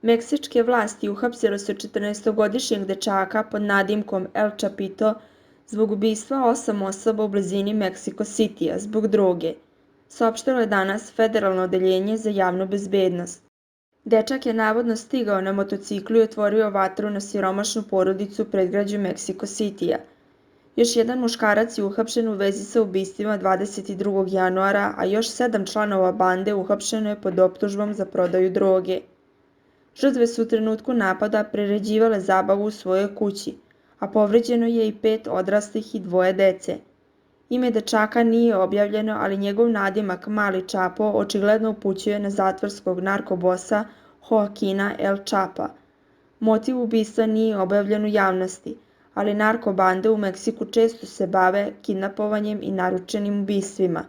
Meksičke vlasti uhapsile su 14-godišnjeg dečaka pod nadimkom El Čapito zbog ubistva 8 osoba u blizini Meksiko Citya zbog droge, saopštilo je danas Federalno odeljenje za javnu bezbednost. Dečak je navodno stigao na motociklu i otvorio vatru na siromašnu porodicu u predgrađu Meksiko Citya. Još jedan muškarac je uhapšen u vezi sa ubistvima 22. januara, a još 7 članova bande uhapšeno je pod optužbom za prodaju droge. Žrtve su u trenutku napada priređivale zabavu u svojoj kući, a povređeno je i 5 odraslih i 2 dece. Ime dečaka nije objavljeno, ali njegov nadimak Mali Čapo očigledno upućuje na zatvorskog narkobosa Joaquina El Čapa. Motiv ubistva nije objavljen u javnosti, ali narkobande u Meksiku često se bave kidnapovanjem i naručenim ubistvima.